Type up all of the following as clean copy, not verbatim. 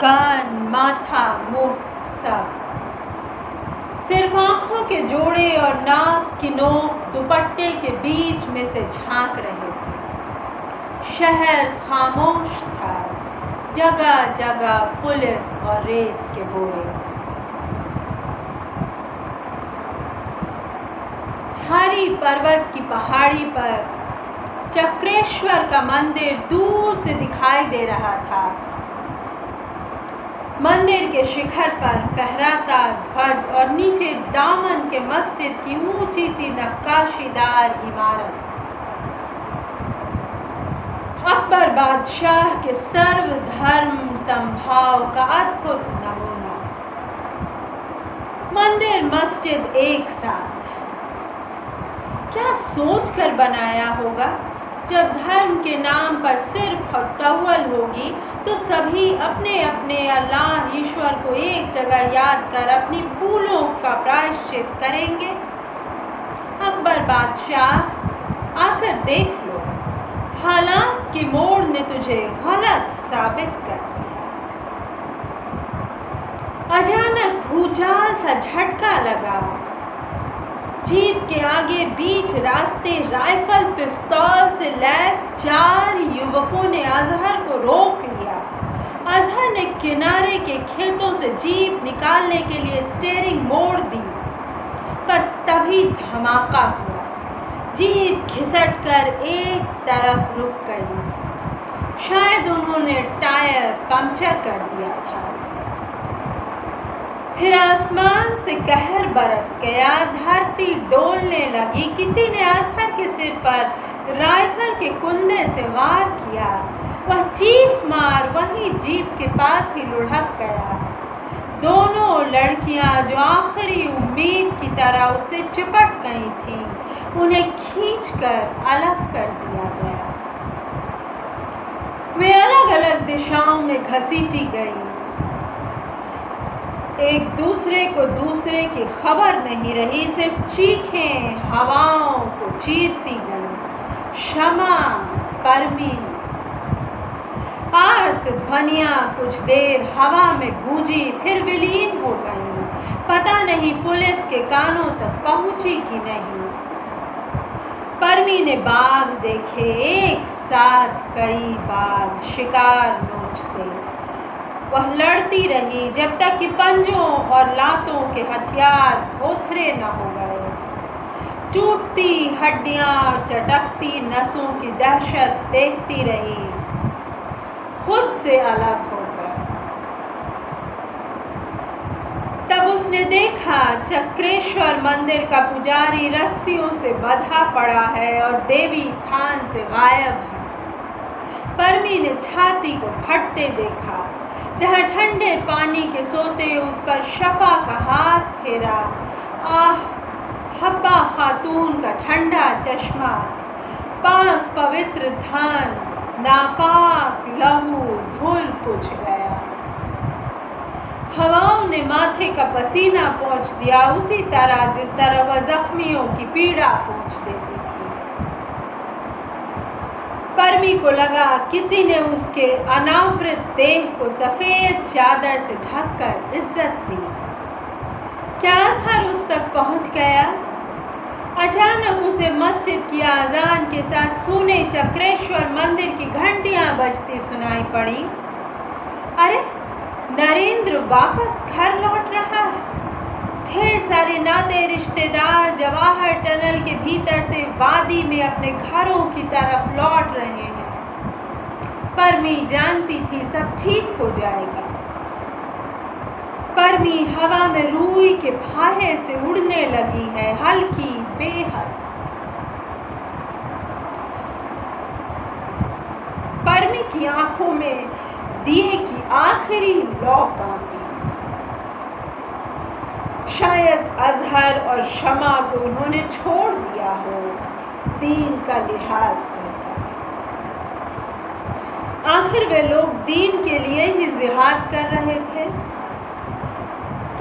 कान, माथा, मुंह सब। सिर्फ आंखों के जोड़े और नाक की नोक दुपट्टे के बीच में से झांक रहे थे। शहर खामोश था, जगह जगह पुलिस और रेत के बोरे। हरी पर्वत की पहाड़ी पर चक्रेश्वर का मंदिर दूर से दिखाई दे रहा था। मंदिर के शिखर पर फहराता ध्वज और नीचे दामन के मस्जिद की ऊंची सी नक्काशीदार इमारत अकबर बादशाह के सर्वधर्म संभाव का अद्भुत नमूना। मंदिर मस्जिद एक साथ। क्या सोचकर बनाया होगा? जब धर्म के नाम पर सिर्फ टव्वल होगी तो सभी अपने अपने अल्लाह ईश्वर को एक जगह याद कर अपनी भूलों का प्रायश्चित करेंगे। अकबर बादशाह, आकर देख लो, हालात की मोड़ ने तुझे गलत साबित कर दिया। अचानक भूचाल सा झटका लगा। जीप के आगे बीच रास्ते राइफल पिस्तौल से लैस 4 युवकों ने अजहर को रोक लिया। अजहर ने किनारे के खेतों से जीप निकालने के लिए स्टीयरिंग मोड़ दी, पर तभी धमाका हुआ। जीप खिसककर एक तरफ रुक गई। शायद उन्होंने टायर पंक्चर कर दिया था। फिर आसमान से कहर बरस गया, धरती डोलने लगी। किसी ने अजहर के सिर पर राइफल के कुंदे से वार किया। वह चीख मार वहीं जीप के पास ही लुढ़क गया। दोनों लड़कियां जो आखिरी उम्मीद की तरह उससे चिपट गई थीं, उन्हें खींचकर अलग कर दिया गया। वे अलग अलग दिशाओं में घसीटी गईं। एक दूसरे को दूसरे की खबर नहीं रही, सिर्फ चीखें हवाओं को चीरती गईं। शमा, परमी, आर्त ध्वनियां कुछ देर हवा में गूंजी, फिर विलीन हो गईं। पता नहीं पुलिस के कानों तक पहुंची कि नहीं। परमी ने बाघ देखे, एक साथ कई बाघ शिकार नोचते। वह लड़ती रही जब तक कि पंजों और लातों के हथियार भोथरे न हो गए। टूटती हड्डियां और चटकती नसों की दहशत देखती रही, खुद से अलग होकर। तब उसने देखा चक्रेश्वर मंदिर का पुजारी रस्सियों से बंधा पड़ा है और देवी थान से गायब है। परमी ने छाती को फटते देखा। जहाँ ठंडे पानी के सोते उस पर शफा का हाथ फेरा। आह, हब्बा खातून का ठंडा चश्मा, पाक पवित्र धान, नापाक लहू धुल पुछ गया। हवाओं ने माथे का पसीना पोंछ दिया, उसी तरह जिस तरह वह जख्मियों की पीड़ा पोंछ देती थी। परमी को लगा किसी ने उसके अनावृत देह को सफेद चादर से ढककर इज्जत दी। क्या अजहर उस तक पहुंच गया? अचानक उसे मस्जिद की आजान के साथ सूने चक्रेश्वर मंदिर की घंटियां बजती सुनाई पड़ी। अरे, नरेंद्र वापस घर लौट रहा है। ढेर सारे नाते रिश्तेदार जवाहर टनल के भीतर से वादी में अपने घरों की तरफ लौट रहे हैं। परमी जानती थी सब ठीक हो जाएगा। परमी हवा में रूई के फाहे से उड़ने लगी है, हल्की बेहद। परमी की आंखों में दिए की आखिरी लौ काम। शायद अजहर और शमा को उन्होंने छोड़ दिया हो, दीन का लिहाज करके। आखिर वे लोग दीन के लिए ही जिहाद कर रहे थे।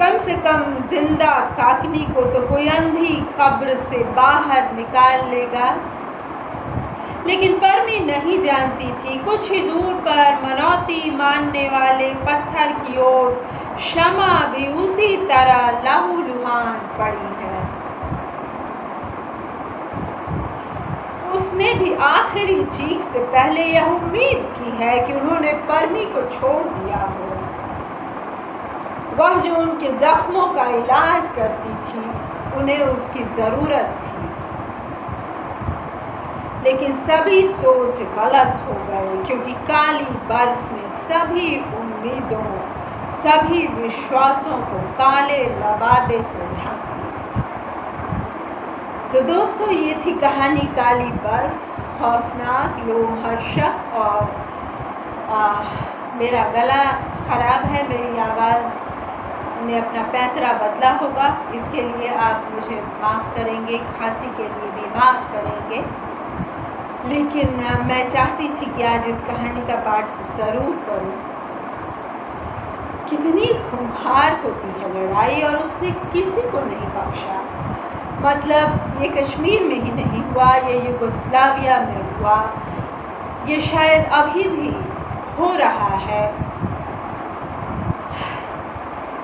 कम से कम जिंदा काकनी को तो कोई अंधी कब्र से बाहर निकाल लेगा। लेकिन परमी नहीं जानती थी कुछ ही दूर पर मनौती मानने वाले पत्थर की ओर शमा भी उसी तरह लहूलुहान पड़ी है। उसने भी आखिरी चीख से पहले यह उम्मीद की है कि उन्होंने परमी को छोड़ दिया हो। वह जो उनके जख्मों का इलाज करती थी, उन्हें उसकी ज़रूरत थी। लेकिन सभी सोच गलत हो गए, क्योंकि काली बर्फ ने सभी उम्मीदों, सभी विश्वासों को काले लबादे से ढक दिया। तो दोस्तों, ये थी कहानी काली बर्फ, खौफनाक, लोमहर्षक। और मेरा गला ख़राब है, मेरी आवाज़ ने अपना पैंतरा बदला होगा, इसके लिए आप मुझे माफ़ करेंगे, खांसी के लिए भी माफ़ करेंगे। लेकिन मैं चाहती थी कि आज इस कहानी का पाठ ज़रूर करूं। कितनी खूंखार होती है लड़ाई, और उसने किसी को नहीं बख्शा। मतलब ये कश्मीर में ही नहीं हुआ, ये यूगोस्लाविया में हुआ, ये शायद अभी भी हो रहा है।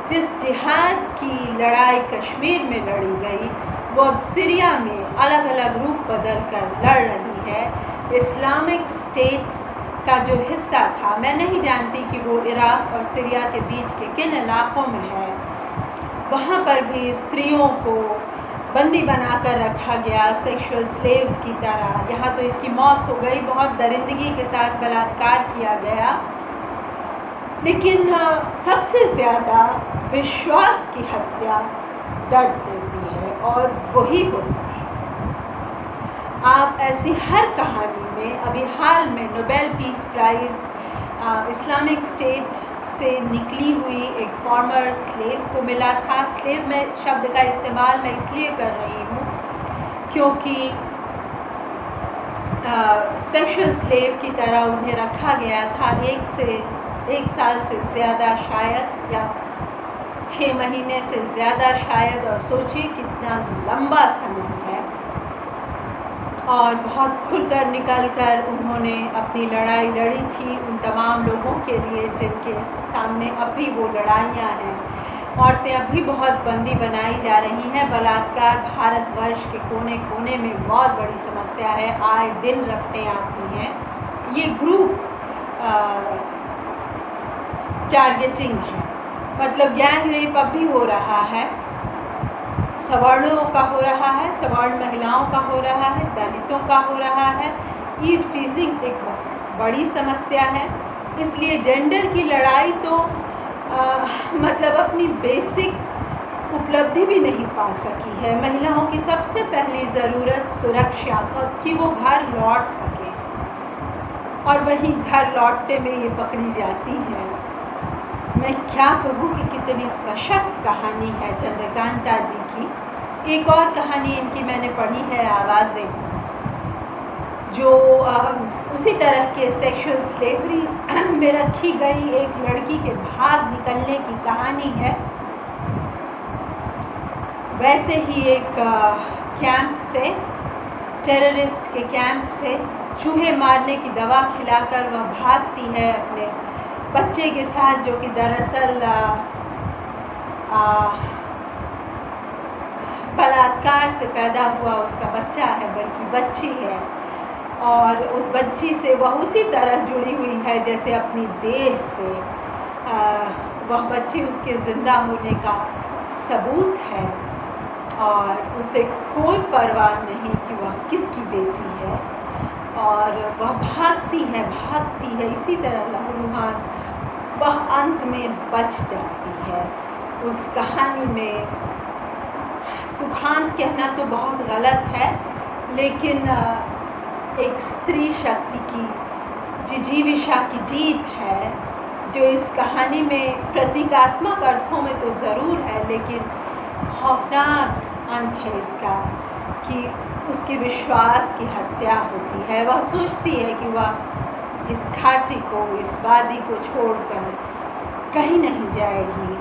जिस जिहाद की लड़ाई कश्मीर में लड़ी गई, वो अब सीरिया में अलग अलग रूप बदल कर लड़ रही है। इस्लामिक स्टेट का जो हिस्सा था, मैं नहीं जानती कि वो इराक और सीरिया के बीच के किन इलाक़ों में है, वहाँ पर भी स्त्रियों को बंदी बनाकर रखा गया, सेक्सुअल स्लेव्स की तरह। यहाँ तो इसकी मौत हो गई, बहुत दरिंदगी के साथ बलात्कार किया गया। लेकिन सबसे ज़्यादा विश्वास की हत्या दर्द देती है, और वही होता है। आप ऐसी हर कहानी में, अभी हाल में Nobel peace prize Islamic state से निकली हुई एक फॉर्मर स्लेव को मिला था। स्लेव में शब्द का इस्तेमाल मैं इसलिए कर रही हूँ क्योंकि सेक्सुअल स्लेव की तरह उन्हें रखा गया था, एक साल से ज़्यादा शायद, या 6 महीने से ज़्यादा शायद। और सोचिए कितना लंबा समय है। और बहुत खुलकर निकलकर उन्होंने अपनी लड़ाई लड़ी थी उन तमाम लोगों के लिए जिनके सामने अभी वो लड़ाइयाँ हैं। औरतें अभी बहुत बंदी बनाई जा रही हैं। बलात्कार भारतवर्ष के कोने कोने में बहुत बड़ी समस्या है, आए दिन रपटें आती हैं। ये ग्रुप टारगेटिंग है, मतलब गैंग रेप अब भी हो रहा है, सवर्णों का हो रहा है, सवर्ण महिलाओं का हो रहा है, दलितों का हो रहा है। ईव टीजिंग एक बड़ी समस्या है। इसलिए जेंडर की लड़ाई तो मतलब अपनी बेसिक उपलब्धि भी नहीं पा सकी है। महिलाओं की सबसे पहली ज़रूरत सुरक्षा कि वो घर लौट सके, और वहीं घर लौटने में ये पकड़ी जाती है। मैं क्या कहूँ कि कितनी सशक्त कहानी है चंद्रकांता जी की। एक और कहानी इनकी मैंने पढ़ी है, आवाज़ें, जो उसी तरह के सेक्सुअल स्लेवरी में रखी गई एक लड़की के भाग निकलने की कहानी है। वैसे ही एक कैंप से, टेररिस्ट के कैंप से चूहे मारने की दवा खिलाकर वह भागती है अपने बच्चे के साथ, जो कि दरअसल बलात्कार से पैदा हुआ उसका बच्चा है, बल्कि बच्ची है। और उस बच्ची से वह उसी तरह जुड़ी हुई है जैसे अपनी देह से। वह बच्ची उसके ज़िंदा होने का सबूत है, और उसे कोई परवाह नहीं कि वह किसकी बेटी है। और वह भागती है इसी तरह लहूलुहान। वह अंत में बच जाती है। उस कहानी में सुखांत कहना तो बहुत गलत है, लेकिन एक स्त्री शक्ति की जिजीविषा की जीत है, जो इस कहानी में प्रतीकात्मक अर्थों में तो ज़रूर है, लेकिन खौफनाक अंत है इसका कि उसके विश्वास की हत्या होती है। वह सोचती है कि वह इस घाटी को, इस वादी को छोड़कर कहीं नहीं जाएगी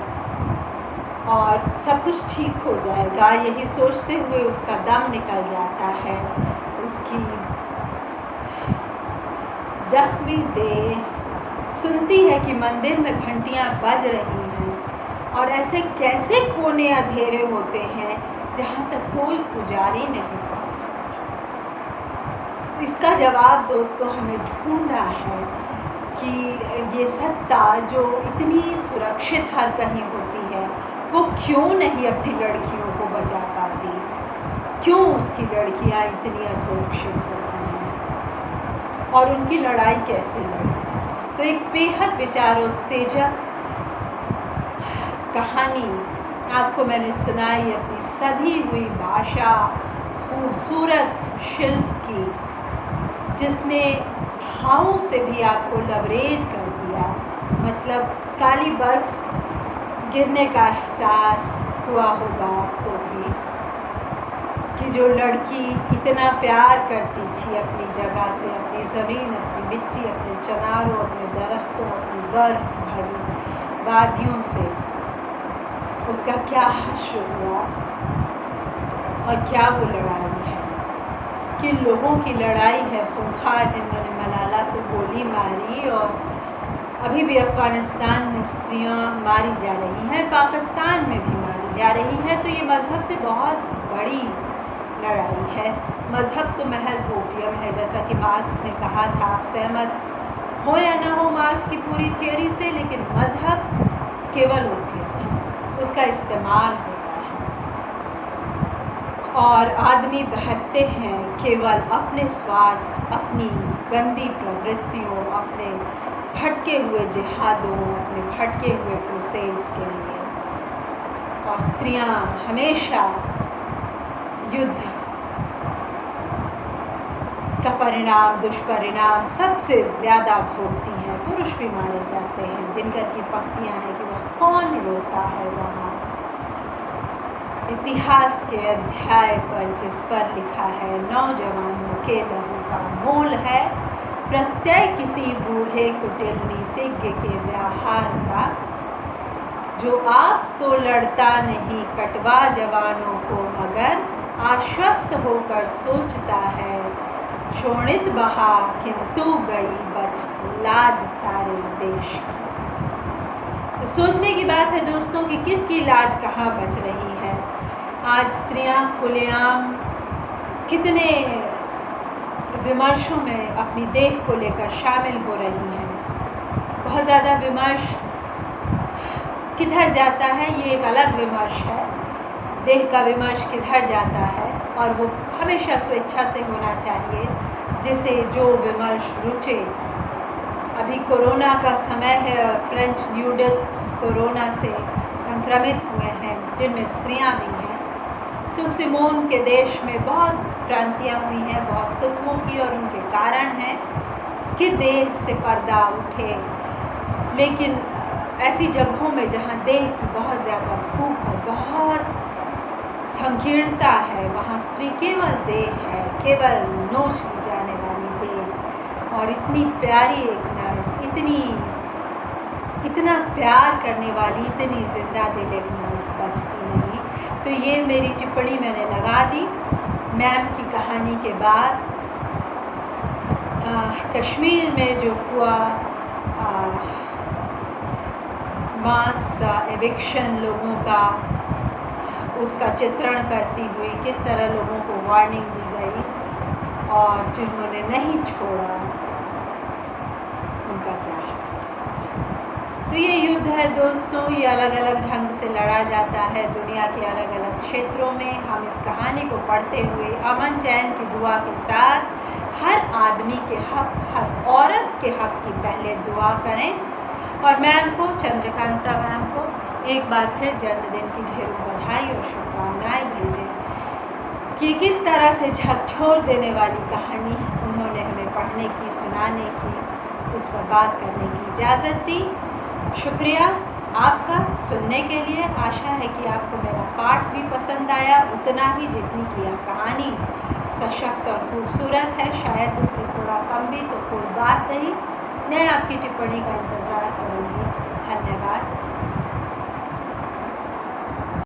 और सब कुछ ठीक हो जाएगा। यही सोचते हुए उसका दम निकल जाता है, उसकी जख्मी देह सुनती है कि मंदिर में घंटियां बज रही हैं, और ऐसे कैसे कोने अंधेरे होते हैं जहाँ तक कोई पुजारी नहीं पहुँचता। इसका जवाब दोस्तों हमें ढूंढना है कि ये सत्ता जो इतनी सुरक्षित हर कहीं होती है, वो क्यों नहीं अपनी लड़कियों को बचा पाती, क्यों उसकी लड़कियां इतनी असुरक्षित होती हैं और उनकी लड़ाई कैसे लड़ी जाए। तो एक बेहद विचारोत्तेजक कहानी आपको मैंने सुनाई अपनी सधी हुई भाषा, खूबसूरत शिल्प की, जिसने भावों से भी आपको लबरेज कर दिया। मतलब काली बर्फ गिरने का एहसास हुआ होगा आपको भी कि जो लड़की इतना प्यार करती थी अपनी जगह से, अपनी ज़मीन, अपनी मिट्टी, अपने चनारों, अपने दरख्तों, अपनी बर्फ भरी वादियों से, उसका क्या हश्र हुआ और क्या वो लड़ाई है। किन लोगों की लड़ाई है खूंखार, जिन्होंने मलाला को गोली मारी और अभी भी अफ़गानिस्तान में स्त्रियां मारी जा रही हैं, पाकिस्तान में भी मारी जा रही हैं। तो ये मज़हब से बहुत बड़ी लड़ाई है। मज़हब तो महज ओपियम है, जैसा कि मार्क्स ने कहा था। आप सहमत हो या ना हो मार्क्स की पूरी थियोरी से, लेकिन मज़हब केवल ओपियम है, उसका इस्तेमाल होता है और आदमी बहकते हैं केवल अपने स्वार्थ, अपनी गंदी प्रवृत्तियों, अपने भटके हुए जिहादों, अपने भटके हुए क्रूसेड्स के लिए। और स्त्रियां हमेशा युद्ध का परिणाम, दुष्परिणाम सबसे ज़्यादा भोगती हैं। पुरुष भी मारे जाते हैं। दिनकर की पंक्तियां हैं कि वह कौन रोता है वहाँ, इतिहास के अध्याय पर जिस पर लिखा है नौजवानों के लहू का मोल है, प्रत्यय किसी बूढ़े कुटिल नीतिज्ञ के व्यवहार का, जो आप तो लड़ता नहीं कटवा जवानों को, मगर आश्वस्त होकर सोचता है, शोणित बहा किंतु गई बच लाज सारे देश की। तो सोचने की बात है दोस्तों कि किसकी लाज कहाँ बच रही है। आज स्त्रियां खुलेआम कितने विमर्शों में अपनी देह को लेकर शामिल हो रही हैं। बहुत ज़्यादा विमर्श किधर जाता है, ये एक अलग विमर्श है। देह का विमर्श किधर जाता है, और वो हमेशा स्वेच्छा से होना चाहिए, जिसे जो विमर्श रुचे। अभी कोरोना का समय है और फ्रेंच न्यूडिस्ट्स कोरोना से संक्रमित हुए हैं, जिनमें स्त्रियां भी हैं। तो सिमोन के देश में बहुत क्रांतियाँ हुई हैं, बहुत किस्मों की, और उनके कारण हैं कि देह से पर्दा उठे। लेकिन ऐसी जगहों में जहाँ देह की बहुत ज़्यादा भूख और बहुत संकीर्णता है, वहाँ स्त्री केवल देह है, केवल नोच ली जाने वाली देह। और इतनी प्यारी एक नर्स, इतना प्यार करने वाली, इतनी जिंदा दिल एक नर्स बचती नहीं। तो ये मेरी टिप्पणी मैंने लगा दी मैम की कहानी के बाद। कश्मीर में जो हुआ मास एविक्शन लोगों का, उसका चित्रण करती हुई किस तरह लोगों को वार्निंग दी गई और जिन्होंने नहीं छोड़ा उनका क्या हाल। तो ये युद्ध है दोस्तों, ये अलग अलग ढंग से लड़ा जाता है दुनिया के अलग अलग क्षेत्रों में। हम इस कहानी को पढ़ते हुए अमन चैन की दुआ के साथ हर आदमी के हक, हर औरत के हक की पहले दुआ करें। और मैम को, चंद्रकांता मैम को एक बार फिर जन्मदिन की ढेरों बधाई और शुभकामनाएँ भेजें कि किस तरह से झकझोर देने वाली कहानी उन्होंने हमें पढ़ने की, सुनाने की, उस पर बात करने की इजाज़त दी। शुक्रिया आपका सुनने के लिए। आशा है कि आपको मेरा पाठ भी पसंद आया उतना ही जितनी कि यह कहानी सशक्त और खूबसूरत है। शायद उससे थोड़ा कम भी, तो कोई बात नहीं। मैं आपकी टिप्पणी का इंतज़ार करूँगी। धन्यवाद।